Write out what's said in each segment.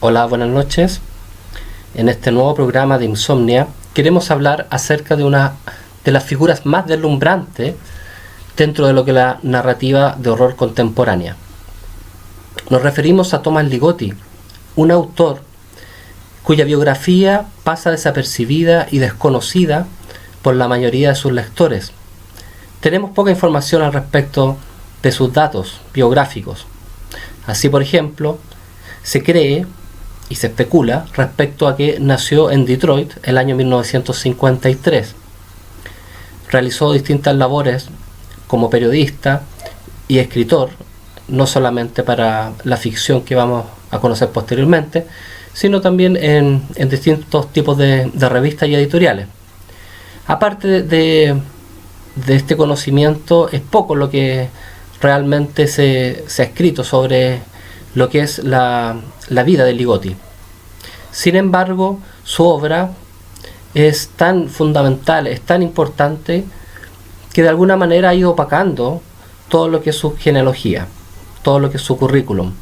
Hola, buenas noches. En este nuevo programa de Insomnia queremos hablar acerca de una de las figuras más deslumbrantes dentro de lo que es la narrativa de horror contemporánea. Nos referimos a Thomas Ligotti, un autor cuya biografía pasa desapercibida y desconocida por la mayoría de sus lectores. Tenemos poca información al respecto de sus datos biográficos. Así, por ejemplo, se cree y se especula respecto a que nació en Detroit el año 1953. Realizó distintas labores como periodista y escritor, no solamente para la ficción que vamos a conocer posteriormente, sino también en distintos tipos de revistas y editoriales. Aparte de este conocimiento, es poco lo que realmente se ha escrito sobre lo que es la vida de Ligotti. Sin embargo, su obra es tan fundamental, es tan importante, que de alguna manera ha ido opacando todo lo que es su genealogía, todo lo que es su currículum.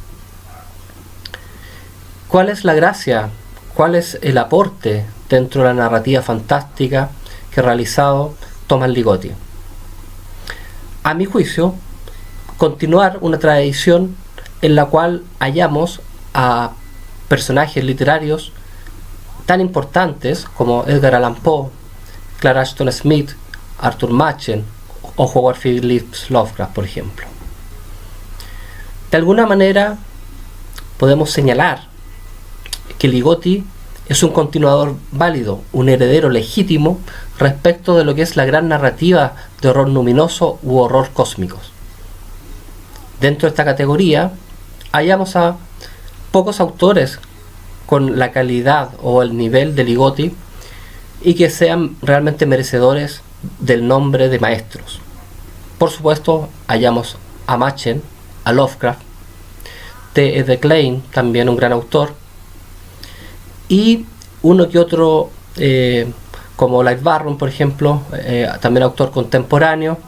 ¿Cuál es la gracia? ¿Cuál es el aporte dentro de la narrativa fantástica que ha realizado Thomas Ligotti? A mi juicio, continuar una tradición en la cual hallamos a personajes literarios tan importantes como Edgar Allan Poe, Clark Ashton Smith, Arthur Machen o Howard Phillips Lovecraft, por ejemplo. De alguna manera podemos señalar que Ligotti es un continuador válido, un heredero legítimo respecto de lo que es la gran narrativa de horror luminoso u horror cósmicos. Dentro de esta categoría hallamos a pocos autores con la calidad o el nivel de Ligotti y que sean realmente merecedores del nombre de maestros. Por supuesto, hallamos a Machen, a Lovecraft, T.E.D. Klein, también un gran autor, y uno que otro como Leigh Barron, por ejemplo, también autor contemporáneo,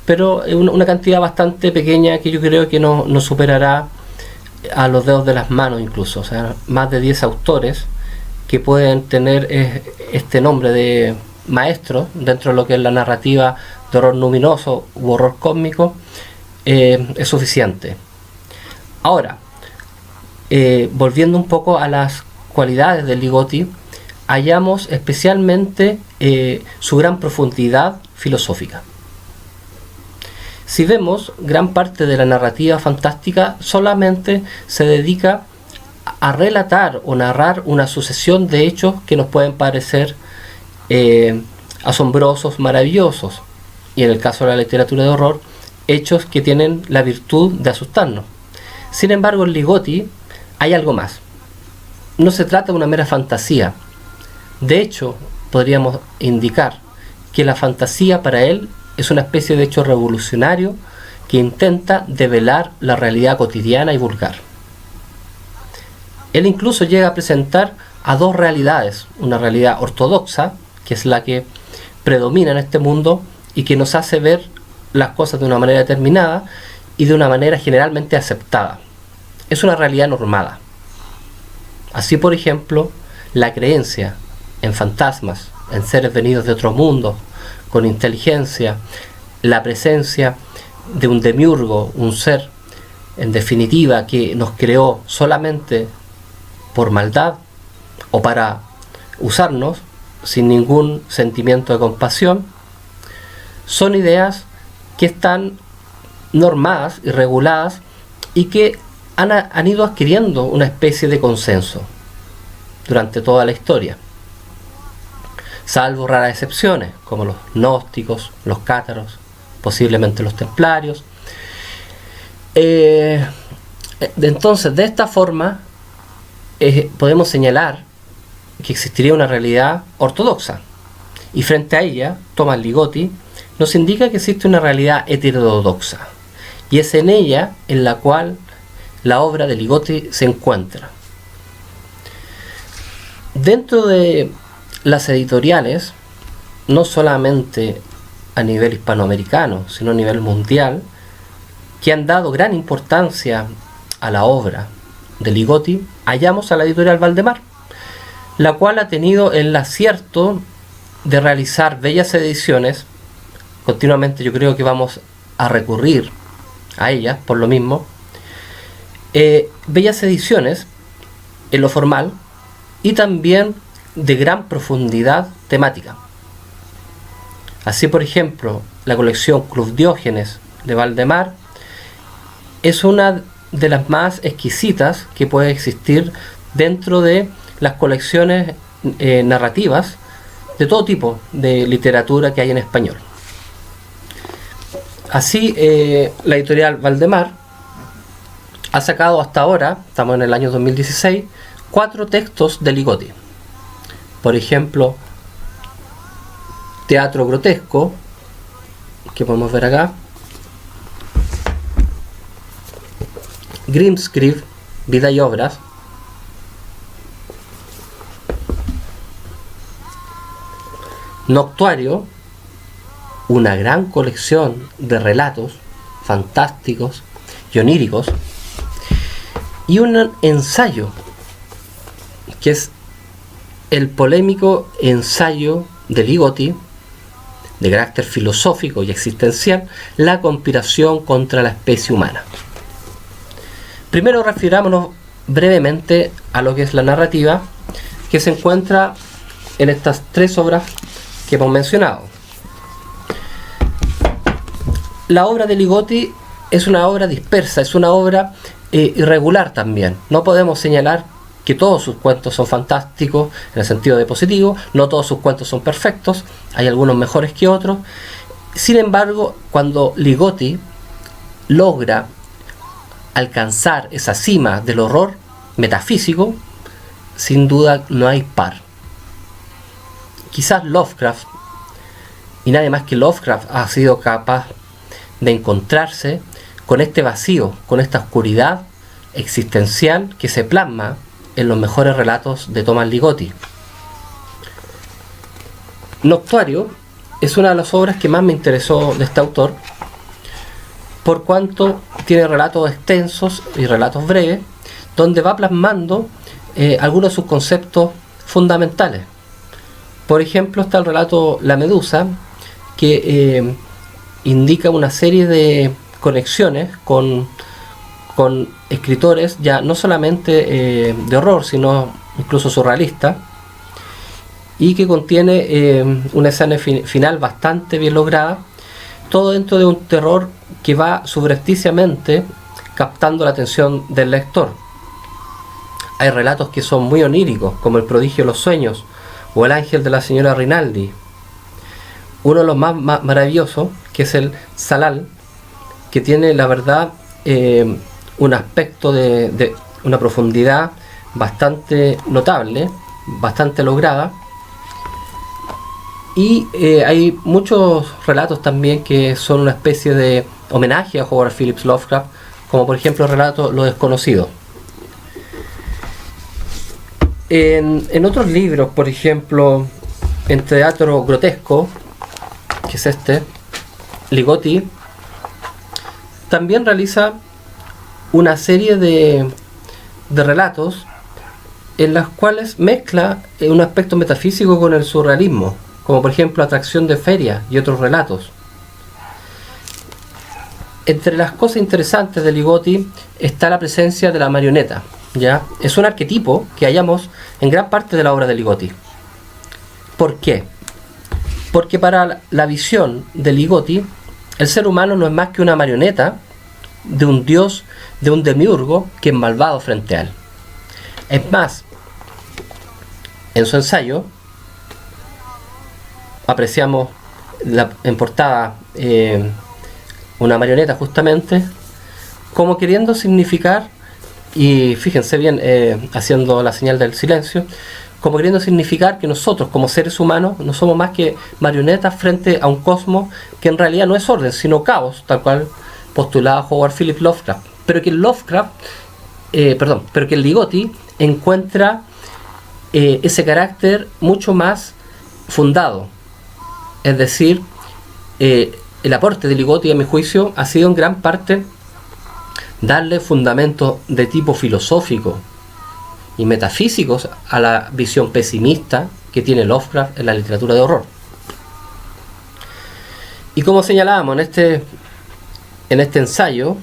pero una cantidad bastante pequeña que yo creo que no superará a los dedos de las manos incluso. O sea, más de 10 autores que pueden tener este nombre de maestro dentro de lo que es la narrativa de horror luminoso u horror cósmico, es suficiente. Ahora, volviendo un poco a las cualidades de Ligotti, hallamos especialmente su gran profundidad filosófica. Si vemos, gran parte de la narrativa fantástica solamente se dedica a relatar o narrar una sucesión de hechos que nos pueden parecer asombrosos, maravillosos, y en el caso de la literatura de horror, hechos que tienen la virtud de asustarnos. Sin embargo, en Ligotti hay algo más. No se trata de una mera fantasía. De hecho, podríamos indicar que la fantasía para él es una especie de hecho revolucionario que intenta develar la realidad cotidiana y vulgar. Él incluso llega a presentar a dos realidades: una realidad ortodoxa, que es la que predomina en este mundo y que nos hace ver las cosas de una manera determinada y de una manera generalmente aceptada. Es una realidad normada. Así, por ejemplo, la creencia en fantasmas, en seres venidos de otro mundo, con inteligencia, la presencia de un demiurgo, un ser, en definitiva, que nos creó solamente por maldad o para usarnos sin ningún sentimiento de compasión, son ideas que están normadas y reguladas y que han ido adquiriendo una especie de consenso durante toda la historia, salvo raras excepciones como los gnósticos, los cátaros, posiblemente los templarios. Entonces, de esta forma podemos señalar que existiría una realidad ortodoxa, y frente a ella Thomas Ligotti nos indica que existe una realidad heterodoxa, y es en ella en la cual la obra de Ligotti se encuentra. Dentro de las editoriales, no solamente a nivel hispanoamericano, sino a nivel mundial, que han dado gran importancia a la obra de Ligotti, hallamos a la editorial Valdemar, la cual ha tenido el acierto de realizar bellas ediciones. Continuamente yo creo que vamos a recurrir a ellas por lo mismo. Bellas ediciones en lo formal y también de gran profundidad temática. Así, por ejemplo, la colección Club Diógenes de Valdemar es una de las más exquisitas que puede existir dentro de las colecciones narrativas de todo tipo de literatura que hay en español. Así, la editorial Valdemar ha sacado hasta ahora, estamos en el año 2016, 4 textos de Ligotti. Por ejemplo, Teatro Grotesco, que podemos ver acá, Grimskriv, Vida y Obras, Noctuario, una gran colección de relatos fantásticos y oníricos, y un ensayo que es el polémico ensayo de Ligotti de carácter filosófico y existencial, La conspiración contra la especie humana. Primero refirámonos brevemente a lo que es la narrativa que se encuentra en estas 3 obras que hemos mencionado. La obra de Ligotti es una obra dispersa, es una obra irregular también. No podemos señalar que todos sus cuentos son fantásticos en el sentido de positivo, no todos sus cuentos son perfectos, hay algunos mejores que otros. Sin embargo, cuando Ligotti logra alcanzar esa cima del horror metafísico, sin duda no hay par. Quizás Lovecraft, y nadie más que Lovecraft, ha sido capaz de encontrarse con este vacío, con esta oscuridad existencial que se plasma en los mejores relatos de Tomás Ligotti. Noctuario es una de las obras que más me interesó de este autor, por cuanto tiene relatos extensos y relatos breves, donde va plasmando algunos de sus conceptos fundamentales. Por ejemplo, está el relato La Medusa, que indica una serie de conexiones con escritores ya no solamente de horror, sino incluso surrealista, y que contiene una escena final bastante bien lograda, todo dentro de un terror que va subrepticiamente captando la atención del lector. Hay relatos que son muy oníricos, como El prodigio de los sueños o El ángel de la señora Rinaldi. Uno de los más maravillosos, que es el Salal, que tiene, la verdad, un aspecto de una profundidad bastante notable, bastante lograda. Y hay muchos relatos también que son una especie de homenaje a Howard Phillips Lovecraft, como por ejemplo el relato Lo desconocido. En otros libros, por ejemplo, en Teatro Grotesco, que es este, Ligotti también realiza una serie de relatos en las cuales mezcla un aspecto metafísico con el surrealismo, como por ejemplo Atracción de Feria y otros relatos. Entre las cosas interesantes de Ligotti está la presencia de la marioneta, ¿ya? Es un arquetipo que hallamos en gran parte de la obra de Ligotti. ¿Por qué? Porque para la visión de Ligotti, el ser humano no es más que una marioneta de un dios, de un demiurgo que es malvado frente a él. Es más, en su ensayo apreciamos en portada una marioneta justamente como queriendo significar, y fíjense bien, haciendo la señal del silencio, como queriendo significar que nosotros como seres humanos no somos más que marionetas frente a un cosmos que en realidad no es orden, sino caos, tal cual postulaba Howard Phillips Lovecraft, pero que el Ligotti encuentra ese carácter mucho más fundado. Es decir, el aporte de Ligotti, a mi juicio, ha sido en gran parte darle fundamentos de tipo filosófico y metafísicos a la visión pesimista que tiene Lovecraft en la literatura de horror. Y como señalábamos en este ensayo,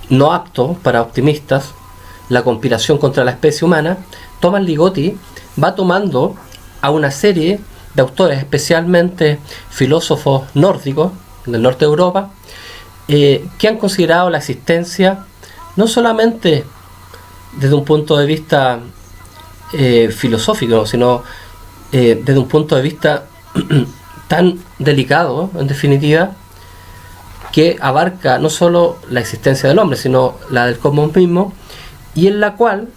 no apto para optimistas, la conspiración contra la especie humana, Thomas Ligotti va tomando a una serie de autores, especialmente filósofos nórdicos del norte de Europa, que han considerado la existencia no solamente desde un punto de vista filosófico, sino desde un punto de vista tan delicado, en definitiva, que abarca no solo la existencia del hombre, sino la del cosmos mismo, y en la cual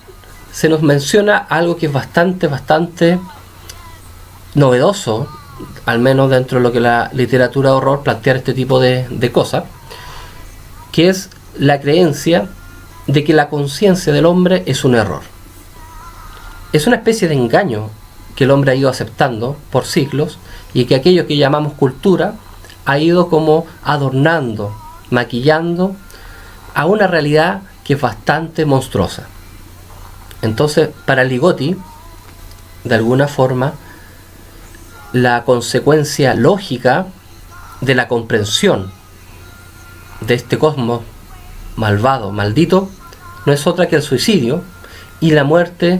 se nos menciona algo que es bastante novedoso, al menos dentro de lo que la literatura de horror plantea este tipo de cosas, que es la creencia de que la conciencia del hombre es un error. Es una especie de engaño que el hombre ha ido aceptando por siglos, y que aquello que llamamos cultura ha ido como adornando, maquillando a una realidad que es bastante monstruosa. Entonces, para Ligotti, de alguna forma, la consecuencia lógica de la comprensión de este cosmos malvado, maldito, no es otra que el suicidio y la muerte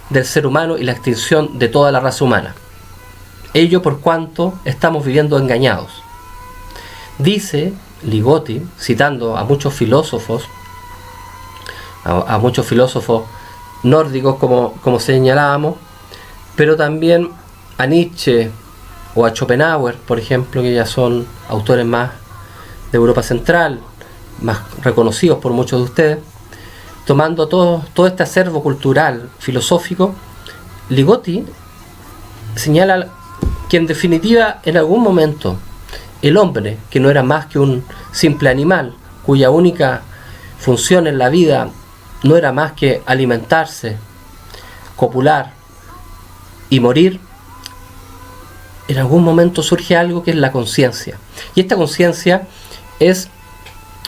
del ser humano y la extinción de toda la raza humana. Ello por cuanto estamos viviendo engañados. Dice Ligotti, citando a muchos filósofos, a muchos filósofos nórdicos como señalábamos, pero también a Nietzsche o a Schopenhauer, por ejemplo, que ya son autores más de Europa Central, más reconocidos por muchos de ustedes, tomando todo este acervo cultural, filosófico. Ligotti señala que en definitiva en algún momento el hombre, que no era más que un simple animal, cuya única función en la vida no era más que alimentarse, copular y morir, en algún momento surge algo que es la conciencia. Y esta conciencia es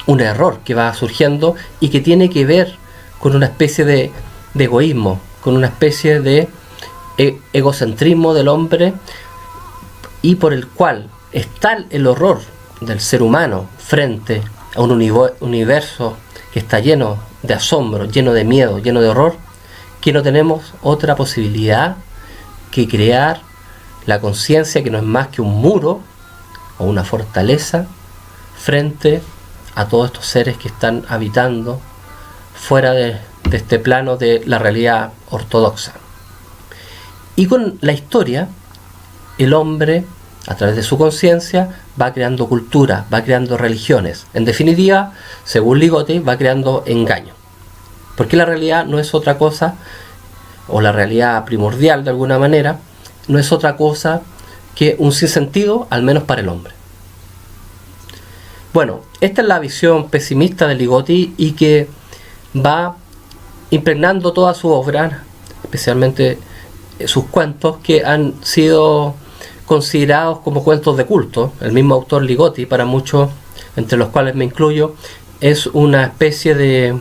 un error que va surgiendo y que tiene que ver con una especie de egoísmo, con una especie de egocentrismo del hombre, y por el cual es tal el horror del ser humano frente a un universo que está lleno de asombro, lleno de miedo, lleno de horror, que no tenemos otra posibilidad que crear la conciencia, que no es más que un muro o una fortaleza frente a todos estos seres que están habitando fuera de este plano de la realidad ortodoxa. Y con la historia, el hombre, a través de su conciencia, va creando cultura, va creando religiones. En definitiva, según Ligotti, va creando engaño. Porque la realidad no es otra cosa, o la realidad primordial de alguna manera, no es otra cosa que un sinsentido, al menos para el hombre. Bueno, esta es la visión pesimista de Ligotti y que va impregnando toda su obra, especialmente sus cuentos, que han sido considerados como cuentos de culto. El mismo autor Ligotti, para muchos, entre los cuales me incluyo, es una especie de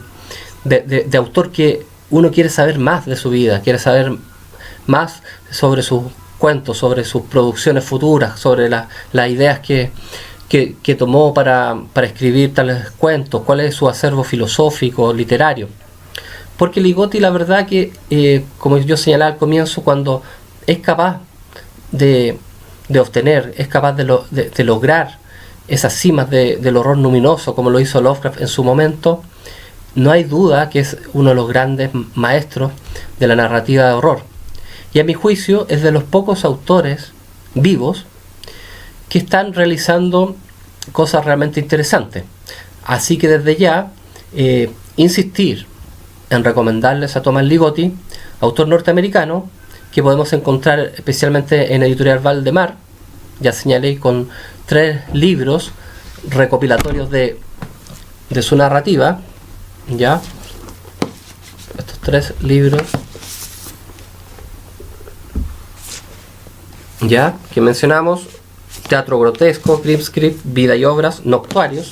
autor que uno quiere saber más de su vida, quiere saber más sobre sus cuentos, sobre sus producciones futuras, sobre las ideas que tomó para escribir tales cuentos, cuál es su acervo filosófico, literario. Porque Ligotti, la verdad que, como yo señalaba al comienzo, cuando es capaz de obtener, es capaz de lograr esas cimas del horror luminoso, como lo hizo Lovecraft en su momento, no hay duda que es uno de los grandes maestros de la narrativa de horror. Y a mi juicio es de los pocos autores vivos que están realizando cosas realmente interesantes. Así que desde ya, insistir en recomendarles a Thomas Ligotti, autor norteamericano, que podemos encontrar especialmente en Editorial Valdemar, ya señalé, con 3 libros recopilatorios de su narrativa, ya, estos 3 libros, ya, que mencionamos: Teatro Grotesco, Grim Script, Vida y Obras, Noctuario,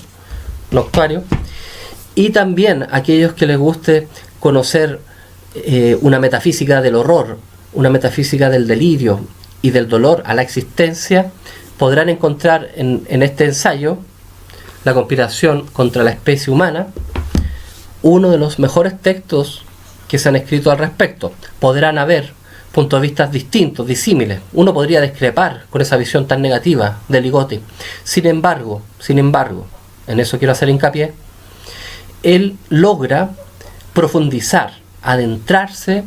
y también aquellos que les guste conocer una metafísica del horror, una metafísica del delirio y del dolor a la existencia, podrán encontrar en este ensayo, La conspiración contra la especie humana, uno de los mejores textos que se han escrito al respecto. Podrán haber puntos de vista distintos, disímiles. Uno podría discrepar con esa visión tan negativa de Ligotti. Sin embargo, en eso quiero hacer hincapié, él logra profundizar, adentrarse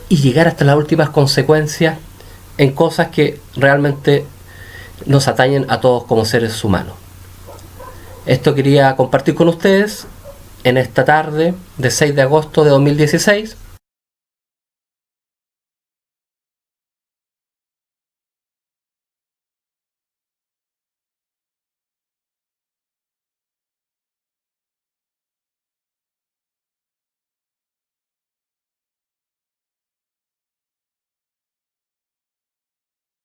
y llegar hasta las últimas consecuencias en cosas que realmente nos atañen a todos como seres humanos. Esto quería compartir con ustedes en esta tarde de 6 de agosto de 2016.